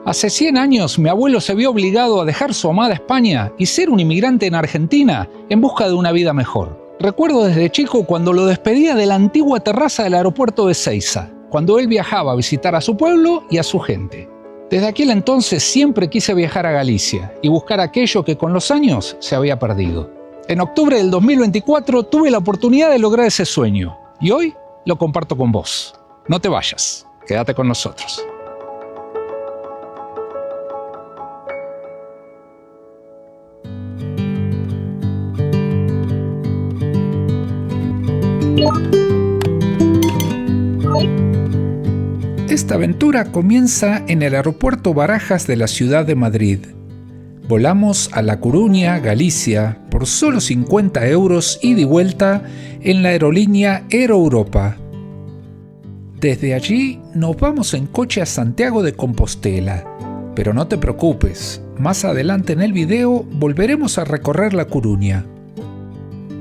Hace 100 años mi abuelo se vio obligado a dejar su amada España y ser un inmigrante en Argentina en busca de una vida mejor. Recuerdo desde chico cuando lo despedía de la antigua terraza del aeropuerto de Ezeiza, cuando él viajaba a visitar a su pueblo y a su gente. Desde aquel entonces siempre quise viajar a Galicia y buscar aquello que con los años se había perdido. En octubre del 2024 tuve la oportunidad de lograr ese sueño y hoy lo comparto con vos. No te vayas, quédate con nosotros. Esta aventura comienza en el aeropuerto Barajas de la ciudad de Madrid. Volamos a La Coruña, Galicia, por solo 50 euros ida y vuelta en la aerolínea Air Europa. Desde allí nos vamos en coche a Santiago de Compostela. Pero no te preocupes, más adelante en el video volveremos a recorrer La Coruña.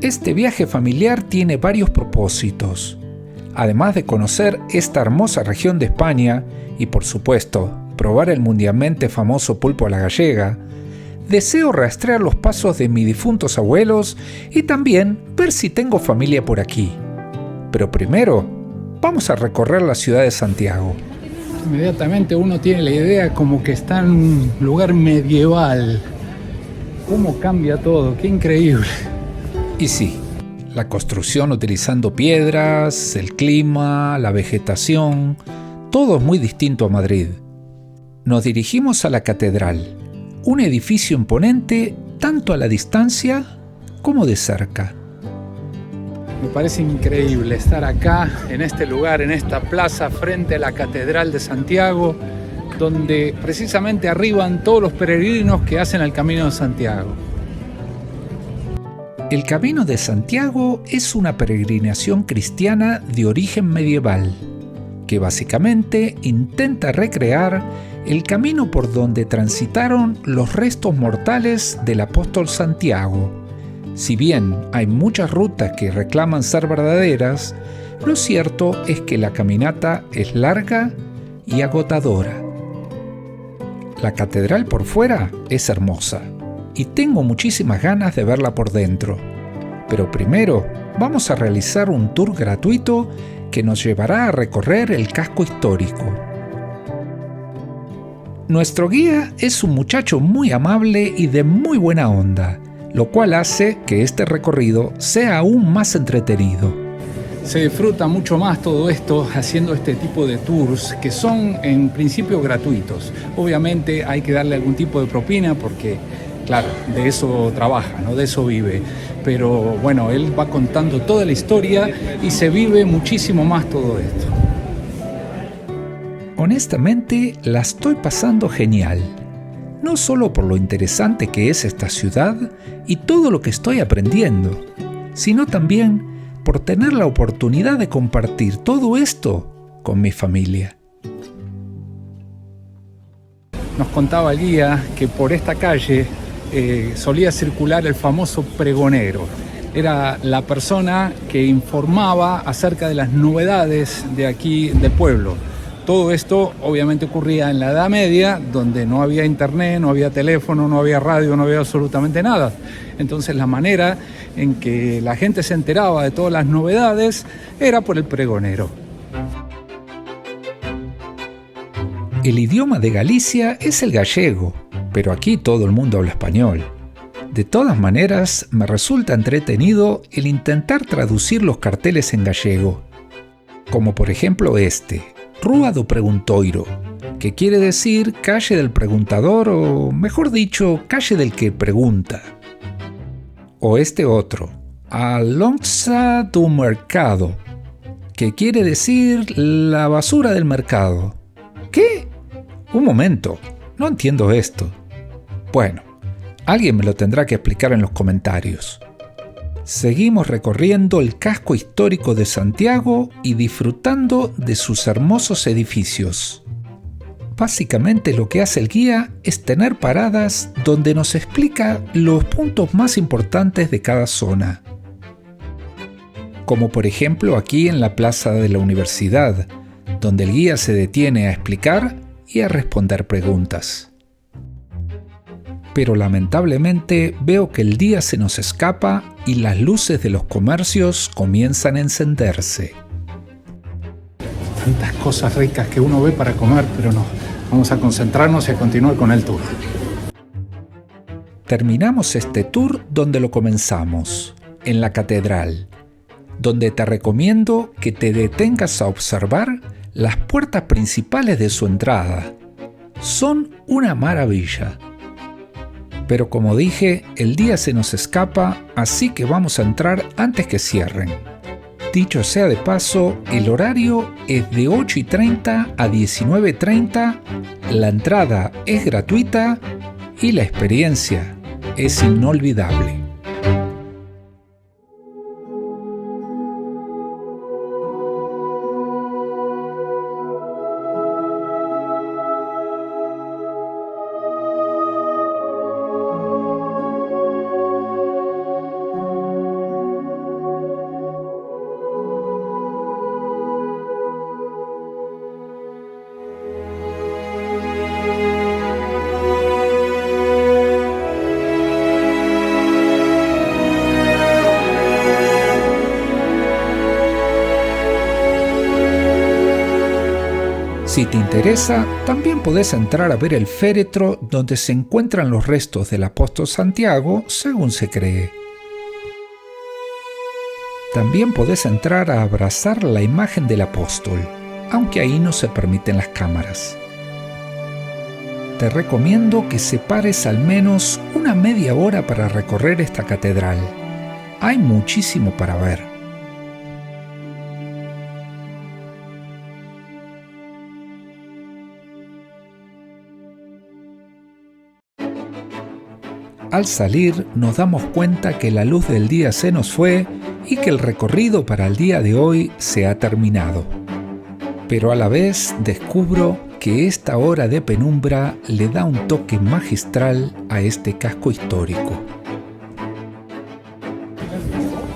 Este viaje familiar tiene varios propósitos. Además de conocer esta hermosa región de España y, por supuesto, probar el mundialmente famoso pulpo a la gallega, deseo rastrear los pasos de mis difuntos abuelos y también ver si tengo familia por aquí. Pero primero, vamos a recorrer la ciudad de Santiago. Inmediatamente uno tiene la idea como que está en un lugar medieval. ¿Cómo cambia todo? ¡Qué increíble! Y sí, la construcción utilizando piedras, el clima, la vegetación, todo es muy distinto a Madrid. Nos dirigimos a la catedral, un edificio imponente tanto a la distancia como de cerca. Me parece increíble estar acá, en este lugar, en esta plaza, frente a la Catedral de Santiago, donde precisamente arriban todos los peregrinos que hacen el Camino de Santiago. El Camino de Santiago es una peregrinación cristiana de origen medieval, que básicamente intenta recrear el camino por donde transitaron los restos mortales del apóstol Santiago. Si bien hay muchas rutas que reclaman ser verdaderas, lo cierto es que la caminata es larga y agotadora. La catedral por fuera es hermosa y tengo muchísimas ganas de verla por dentro. Pero primero vamos a realizar un tour gratuito que nos llevará a recorrer el casco histórico. Nuestro guía es un muchacho muy amable y de muy buena onda, lo cual hace que este recorrido sea aún más entretenido. Se disfruta mucho más todo esto haciendo este tipo de tours que son en principio gratuitos. Obviamente hay que darle algún tipo de propina porque, claro, de eso trabaja, ¿no? De eso vive. Pero bueno, él va contando toda la historia y se vive muchísimo más todo esto. Honestamente, la estoy pasando genial. No solo por lo interesante que es esta ciudad y todo lo que estoy aprendiendo, sino también por tener la oportunidad de compartir todo esto con mi familia. Nos contaba el guía que por esta calle solía circular el famoso pregonero. Era la persona que informaba acerca de las novedades de aquí del pueblo. Todo esto obviamente ocurría en la Edad Media, donde no había internet, no había teléfono, no había radio, no había absolutamente nada. Entonces la manera en que la gente se enteraba de todas las novedades era por el pregonero. El idioma de Galicia es el gallego, pero aquí todo el mundo habla español. De todas maneras, me resulta entretenido el intentar traducir los carteles en gallego, como por ejemplo este, Rúa do Preguntoiro, que quiere decir calle del preguntador o, mejor dicho, calle del que pregunta. O este otro, A Lonça do Mercado, que quiere decir la basura del mercado. ¿Qué? Un momento, no entiendo esto. Bueno, alguien me lo tendrá que explicar en los comentarios. Seguimos recorriendo el casco histórico de Santiago y disfrutando de sus hermosos edificios. Básicamente lo que hace el guía es tener paradas donde nos explica los puntos más importantes de cada zona. Como por ejemplo aquí en la plaza de la universidad, donde el guía se detiene a explicar y a responder preguntas. Pero lamentablemente veo que el día se nos escapa y las luces de los comercios comienzan a encenderse. Tantas cosas ricas que uno ve para comer, pero no. Vamos a concentrarnos y a continuar con el tour. Terminamos este tour donde lo comenzamos, en la catedral, donde te recomiendo que te detengas a observar las puertas principales de su entrada. Son una maravilla. Pero como dije, el día se nos escapa, así que vamos a entrar antes que cierren. Dicho sea de paso, el horario es de 8:30 a 19:30, la entrada es gratuita y la experiencia es inolvidable. Si te interesa, también podés entrar a ver el féretro donde se encuentran los restos del apóstol Santiago, según se cree. También podés entrar a abrazar la imagen del apóstol, aunque ahí no se permiten las cámaras. Te recomiendo que separes al menos una media hora para recorrer esta catedral. Hay muchísimo para ver. Al salir nos damos cuenta que la luz del día se nos fue y que el recorrido para el día de hoy se ha terminado. Pero a la vez descubro que esta hora de penumbra le da un toque magistral a este casco histórico.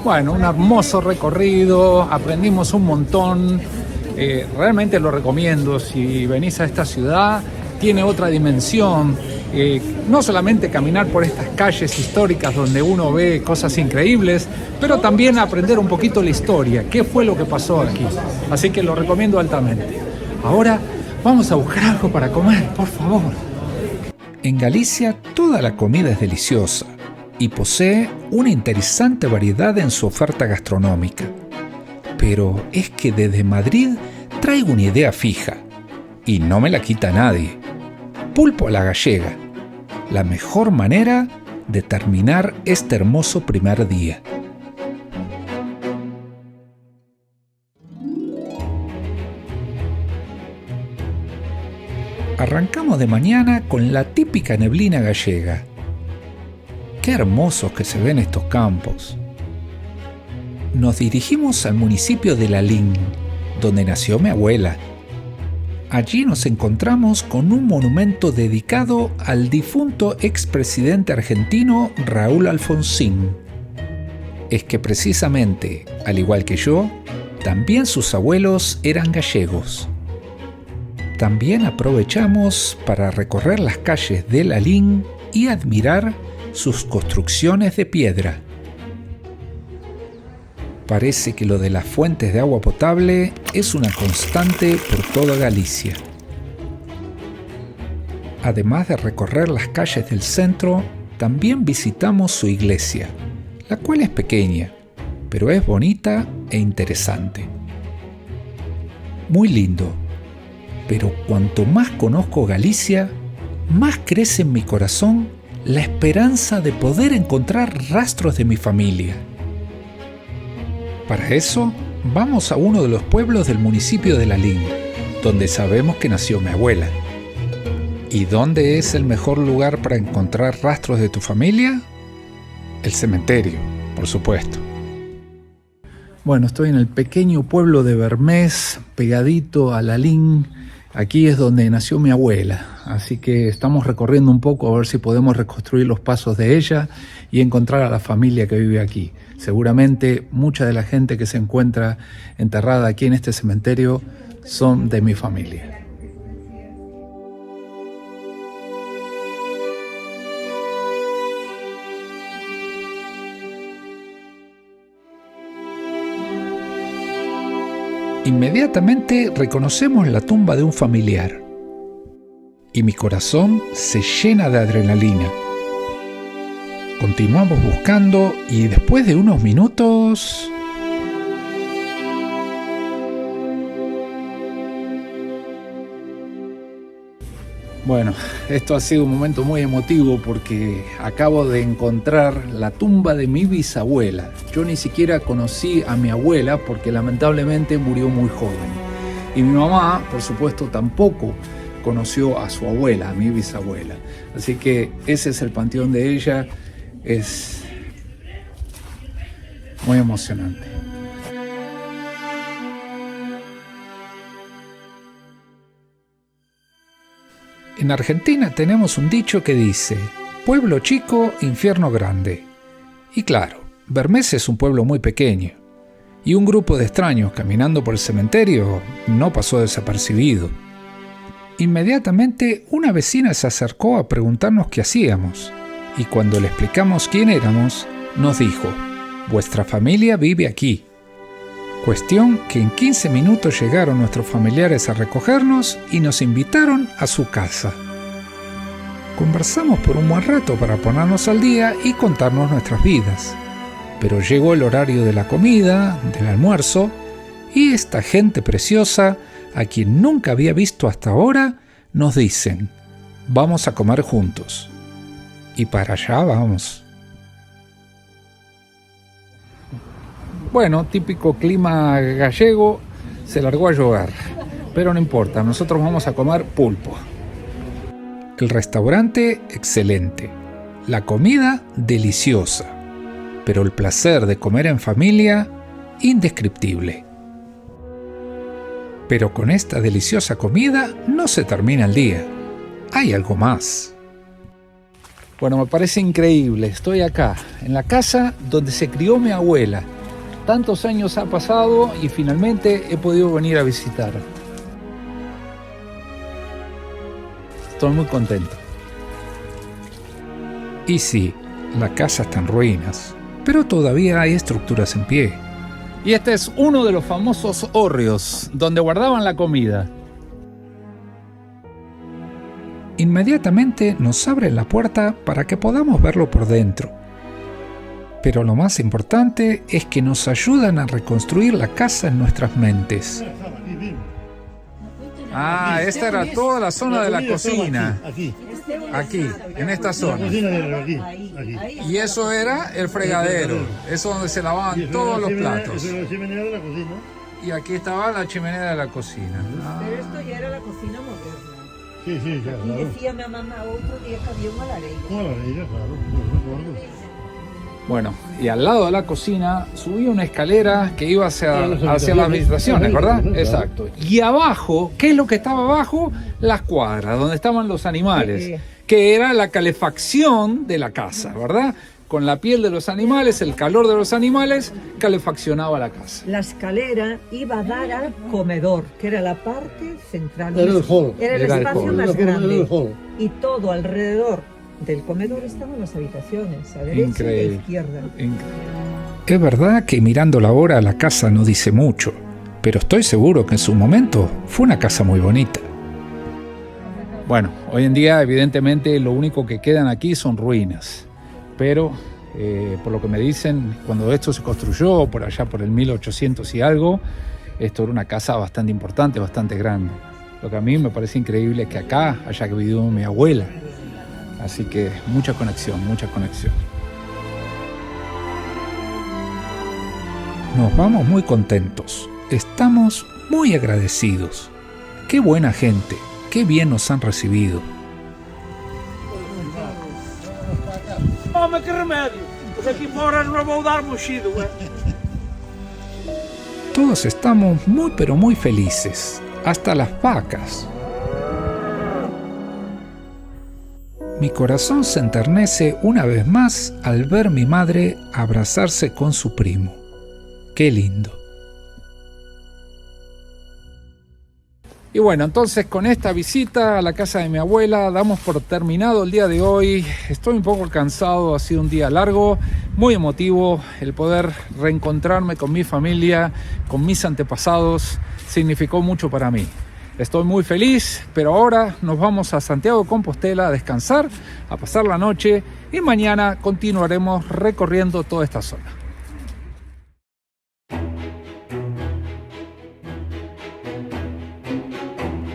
Bueno, un hermoso recorrido, aprendimos un montón. Realmente lo recomiendo. Si venís a esta ciudad, tiene otra dimensión. No solamente caminar por estas calles históricas donde uno ve cosas increíbles, pero también aprender un poquito la historia, qué fue lo que pasó aquí. Así que lo recomiendo altamente. Ahora vamos a buscar algo para comer, por favor. En Galicia toda la comida es deliciosa y posee una interesante variedad en su oferta gastronómica. Pero es que desde Madrid traigo una idea fija y no me la quita nadie. Pulpo a la gallega, la mejor manera de terminar este hermoso primer día. Arrancamos de mañana con la típica neblina gallega. Qué hermosos que se ven estos campos. Nos dirigimos al municipio de Lalín, donde nació mi abuela. Allí nos encontramos con un monumento dedicado al difunto expresidente argentino Raúl Alfonsín. Es que precisamente, al igual que yo, también sus abuelos eran gallegos. También aprovechamos para recorrer las calles de Lalín y admirar sus construcciones de piedra. Parece que lo de las fuentes de agua potable es una constante por toda Galicia. Además de recorrer las calles del centro, también visitamos su iglesia, la cual es pequeña, pero es bonita e interesante. Muy lindo, pero cuanto más conozco Galicia, más crece en mi corazón la esperanza de poder encontrar rastros de mi familia. Para eso, vamos a uno de los pueblos del municipio de Lalín, donde sabemos que nació mi abuela. ¿Y dónde es el mejor lugar para encontrar rastros de tu familia? El cementerio, por supuesto. Bueno, estoy en el pequeño pueblo de Bermés, pegadito a Lalín. Aquí es donde nació mi abuela, así que estamos recorriendo un poco a ver si podemos reconstruir los pasos de ella y encontrar a la familia que vive aquí. Seguramente mucha de la gente que se encuentra enterrada aquí en este cementerio son de mi familia. Inmediatamente reconocemos la tumba de un familiar y mi corazón se llena de adrenalina. Continuamos buscando y después de unos minutos... Bueno, esto ha sido un momento muy emotivo porque acabo de encontrar la tumba de mi bisabuela. Yo ni siquiera conocí a mi abuela porque lamentablemente murió muy joven. Y mi mamá, por supuesto, tampoco conoció a su abuela, a mi bisabuela. Así que ese es el panteón de ella. Es muy emocionante. En Argentina tenemos un dicho que dice: pueblo chico, infierno grande. Y claro, Bermés es un pueblo muy pequeño, y un grupo de extraños caminando por el cementerio no pasó desapercibido. Inmediatamente una vecina se acercó a preguntarnos qué hacíamos, y cuando le explicamos quién éramos, nos dijo: vuestra familia vive aquí. Cuestión que en 15 minutos llegaron nuestros familiares a recogernos y nos invitaron a su casa. Conversamos por un buen rato para ponernos al día y contarnos nuestras vidas. Pero llegó el horario de la comida, del almuerzo, y esta gente preciosa, a quien nunca había visto hasta ahora, nos dicen: vamos a comer juntos. Y para allá vamos. Bueno, típico clima gallego, se largó a llover, pero no importa, nosotros vamos a comer pulpo. El restaurante, excelente. La comida, deliciosa. Pero el placer de comer en familia, indescriptible. Pero con esta deliciosa comida no se termina el día. Hay algo más. Bueno, me parece increíble, estoy acá, en la casa donde se crió mi abuela. Tantos años ha pasado y finalmente he podido venir a visitar. Estoy muy contento. Y sí, la casa está en ruinas, pero todavía hay estructuras en pie. Y este es uno de los famosos hórreos, donde guardaban la comida. Inmediatamente nos abren la puerta para que podamos verlo por dentro. Pero lo más importante es que nos ayudan a reconstruir la casa en nuestras mentes. Ah, esta era toda la zona de la cocina. Aquí, en esta zona. Y eso era el fregadero. Eso donde se lavaban todos los platos. Y aquí estaba la chimenea de la cocina. Pero esto ya era la cocina moderna. Sí, sí, ya, Y claro. decía mi mamá otro día que había una lareira. Una lareira, claro, yo recuerdo. Bueno, y al lado de la cocina subía una escalera que iba hacia las habitaciones, ¿verdad? Exacto. Y abajo, ¿qué es lo que estaba abajo? Las cuadras, donde estaban los animales, que era la calefacción de la casa, ¿verdad? Con la piel de los animales, el calor de los animales, calefaccionaba la casa. La escalera iba a dar al comedor, que era la parte central. Era el hall. Era el Era el espacio hall. más Era el grande. hall. Y todo alrededor del comedor estaban las habitaciones, a derecha Increíble. y a izquierda. Increíble. Es verdad que mirando la hora la casa no dice mucho, pero estoy seguro que en su momento fue una casa muy bonita. Bueno, hoy en día evidentemente lo único que quedan aquí son ruinas, pero por lo que me dicen, cuando esto se construyó por allá por el 1800 y algo, esto era una casa bastante importante, bastante grande. Lo que a mí me parece increíble es que acá haya vivido mi abuela, así que mucha conexión, mucha conexión. Nos vamos muy contentos, estamos muy agradecidos. Qué buena gente, qué bien nos han recibido. Homem, que remédio! Mas aqui fora não vou dar mochido, ué. Todos estamos muy pero muy felices, hasta las vacas. Mi corazón se enternece una vez más al ver mi madre abrazarse con su primo. Qué lindo. Y bueno, entonces con esta visita a la casa de mi abuela damos por terminado el día de hoy. Estoy un poco cansado, ha sido un día largo, muy emotivo el poder reencontrarme con mi familia, con mis antepasados significó mucho para mí. Estoy muy feliz, pero ahora nos vamos a Santiago de Compostela a descansar, a pasar la noche y mañana continuaremos recorriendo toda esta zona.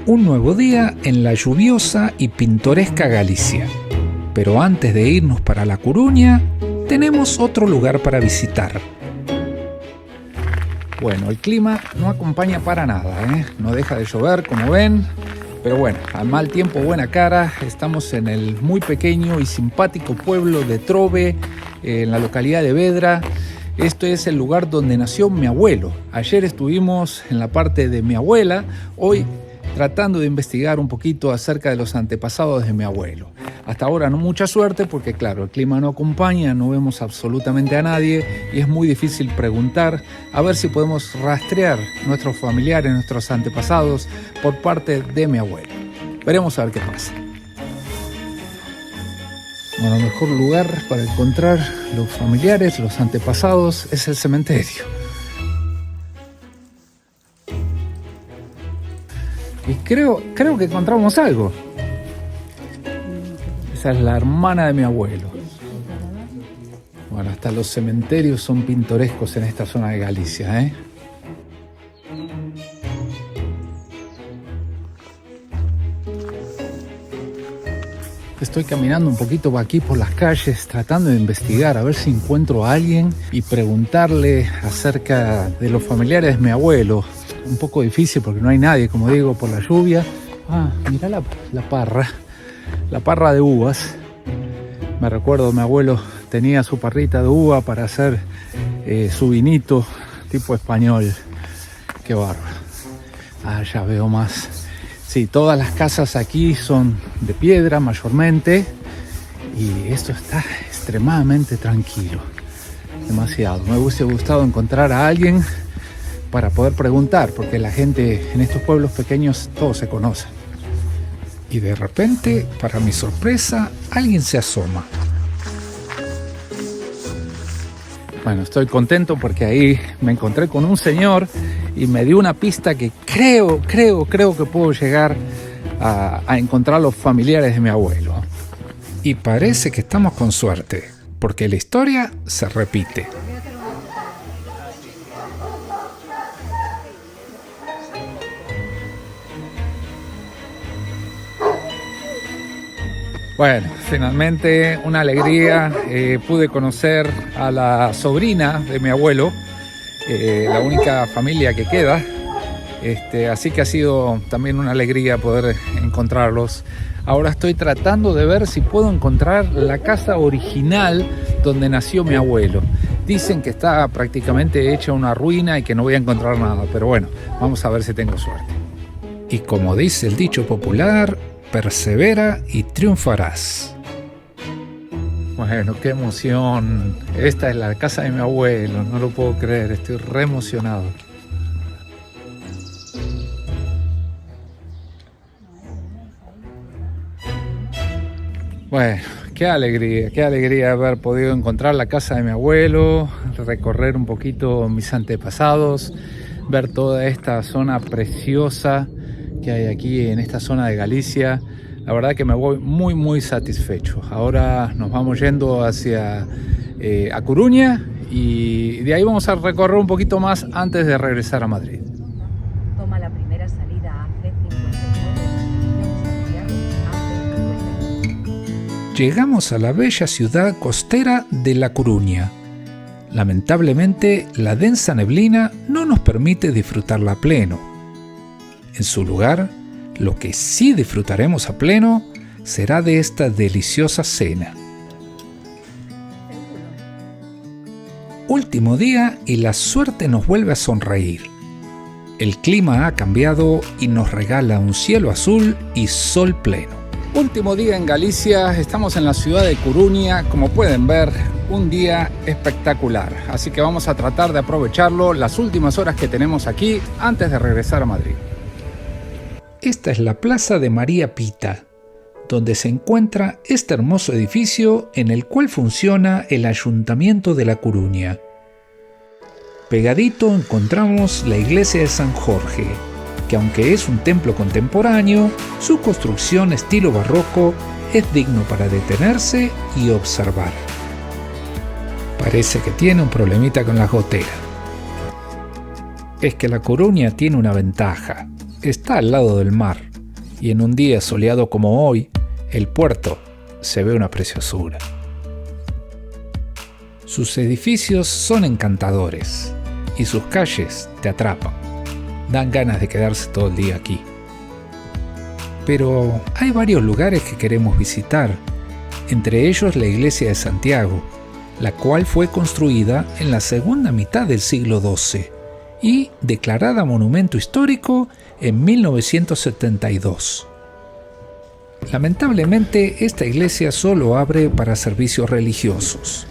Un nuevo día en la lluviosa y pintoresca Galicia. Pero antes de irnos para La Coruña, tenemos otro lugar para visitar. Bueno, el clima no acompaña para nada, no deja de llover, como ven, pero bueno, al mal tiempo buena cara. Estamos en el muy pequeño y simpático pueblo de Trove, en la localidad de Vedra. Esto es el lugar donde nació mi abuelo. Ayer estuvimos en la parte de mi abuela, hoy tratando de investigar un poquito acerca de los antepasados de mi abuelo. Hasta ahora no mucha suerte porque claro, el clima no acompaña, no vemos absolutamente a nadie y es muy difícil preguntar a ver si podemos rastrear nuestros familiares, nuestros antepasados por parte de mi abuelo. Veremos a ver qué pasa. Bueno, el mejor lugar para encontrar los familiares, los antepasados, es el cementerio. Y creo que encontramos algo. Esa es la hermana de mi abuelo. Bueno, hasta los cementerios son pintorescos en esta zona de Galicia, ¿eh? Estoy caminando un poquito aquí por las calles tratando de investigar a ver si encuentro a alguien y preguntarle acerca de los familiares de mi abuelo. Un poco difícil porque no hay nadie, como digo, por la lluvia. Mirá la parra de uvas. Me recuerdo, mi abuelo tenía su parrita de uva para hacer su vinito tipo español. Qué bárbaro. Ya veo más. Sí, todas las casas aquí son de piedra mayormente y esto está extremadamente tranquilo. Demasiado. Me hubiese gustado encontrar a alguien para poder preguntar, porque la gente en estos pueblos pequeños todos se conocen. Y de repente, para mi sorpresa, alguien se asoma. Bueno, estoy contento porque ahí me encontré con un señor y me dio una pista que creo que puedo llegar a encontrar los familiares de mi abuelo. Y parece que estamos con suerte, porque la historia se repite. Bueno, finalmente una alegría, pude conocer a la sobrina de mi abuelo, la única familia que queda, así que ha sido también una alegría poder encontrarlos. Ahora estoy tratando de ver si puedo encontrar la casa original donde nació mi abuelo. Dicen que está prácticamente hecha una ruina y que no voy a encontrar nada, pero bueno, vamos a ver si tengo suerte. Y como dice el dicho popular, persevera y triunfarás. Bueno, qué emoción. Esta es la casa de mi abuelo, no lo puedo creer, estoy re emocionado. Bueno, qué alegría haber podido encontrar la casa de mi abuelo, recorrer un poquito mis antepasados, ver toda esta zona preciosa que hay aquí en esta zona de Galicia. La verdad que me voy muy satisfecho. Ahora nos vamos yendo hacia A Coruña y de ahí vamos a recorrer un poquito más antes de regresar a Madrid. Toma la primera salida a C59. Llegamos a la bella ciudad costera de La Coruña. Lamentablemente, la densa neblina no nos permite disfrutarla a pleno. En su lugar, lo que sí disfrutaremos a pleno será de esta deliciosa cena. Último día y la suerte nos vuelve a sonreír. El clima ha cambiado y nos regala un cielo azul y sol pleno. Último día en Galicia, estamos en la ciudad de Coruña, como pueden ver, un día espectacular. Así que vamos a tratar de aprovecharlo las últimas horas que tenemos aquí antes de regresar a Madrid. Esta es la Plaza de María Pita, donde se encuentra este hermoso edificio en el cual funciona el Ayuntamiento de La Coruña. Pegadito encontramos la iglesia de San Jorge, que aunque es un templo contemporáneo, su construcción estilo barroco es digno para detenerse y observar. Parece que tiene un problemita con las goteras. Es que La Coruña tiene una ventaja, está al lado del mar, y en un día soleado como hoy, el puerto se ve una preciosura. Sus edificios son encantadores y sus calles te atrapan. Dan ganas de quedarse todo el día aquí. Pero hay varios lugares que queremos visitar, entre ellos la iglesia de Santiago, la cual fue construida en la segunda mitad del siglo XII y declarada monumento histórico en 1972. Lamentablemente, esta iglesia solo abre para servicios religiosos.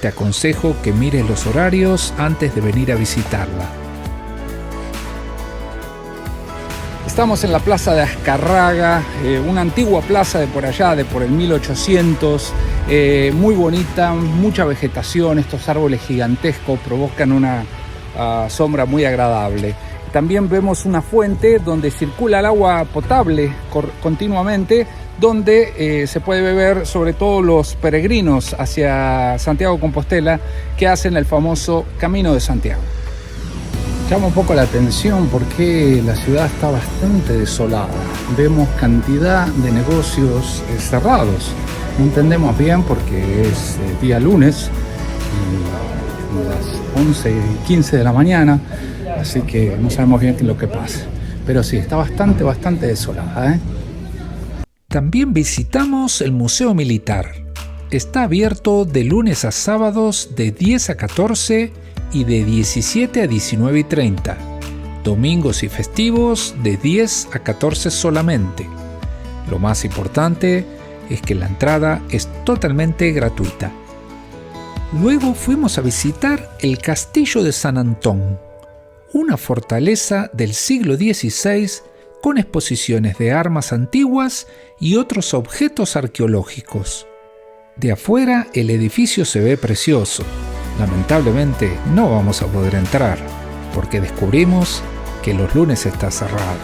Te aconsejo que mires los horarios antes de venir a visitarla. Estamos en la plaza de Azcarraga, una antigua plaza de por allá, de por el 1800, muy bonita, mucha vegetación, estos árboles gigantescos provocan una sombra muy agradable. También vemos una fuente donde circula el agua potable continuamente, donde se puede beber sobre todo los peregrinos hacia Santiago de Compostela que hacen el famoso Camino de Santiago. Llama un poco la atención porque la ciudad está bastante desolada. Vemos cantidad de negocios cerrados. No entendemos bien porque es día lunes, las 11:15 de la mañana, así que no sabemos bien qué es lo que pasa. Pero sí, está bastante desolada, También visitamos el Museo Militar. Está abierto de lunes a sábados de 10 a 14 y de 17 a 19:30. Domingos y festivos de 10 a 14 solamente. Lo más importante es que la entrada es totalmente gratuita. Luego fuimos a visitar el Castillo de San Antón, una fortaleza del siglo XVI con exposiciones de armas antiguas y otros objetos arqueológicos. De afuera el edificio se ve precioso. Lamentablemente no vamos a poder entrar, porque descubrimos que los lunes está cerrado.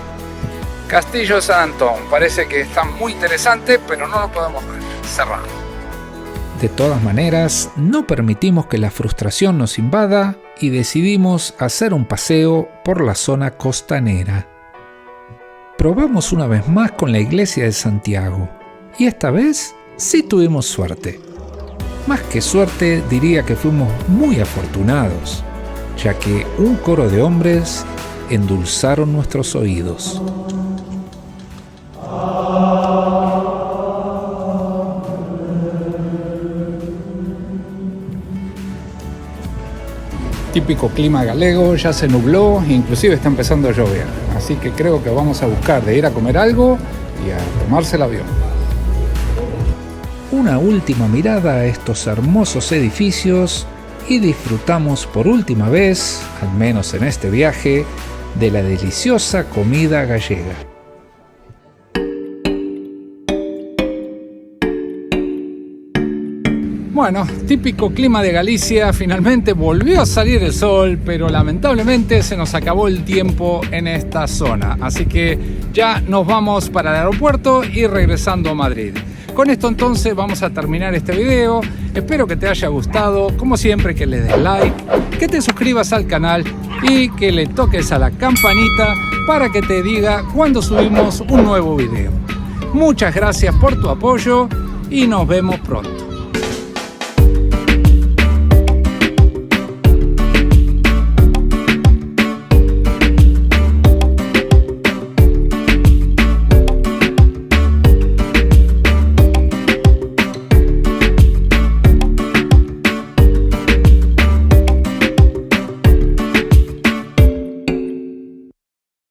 Castillo de San Antón, parece que está muy interesante, pero no lo podemos ver, cerrado. De todas maneras, no permitimos que la frustración nos invada y decidimos hacer un paseo por la zona costanera. Probamos una vez más con la iglesia de Santiago, y esta vez sí tuvimos suerte. Más que suerte, diría que fuimos muy afortunados, ya que un coro de hombres endulzaron nuestros oídos. Típico clima galego, ya se nubló, inclusive está empezando a llover. Así que creo que vamos a buscar de ir a comer algo y a tomarse el avión. Una última mirada a estos hermosos edificios y disfrutamos por última vez, al menos en este viaje, de la deliciosa comida gallega. Bueno, típico clima de Galicia, finalmente volvió a salir el sol, pero lamentablemente se nos acabó el tiempo en esta zona. Así que ya nos vamos para el aeropuerto y regresando a Madrid. Con esto entonces vamos a terminar este video. Espero que te haya gustado. Como siempre, que le des like, que te suscribas al canal y que le toques a la campanita para que te diga cuando subimos un nuevo video. Muchas gracias por tu apoyo y nos vemos pronto.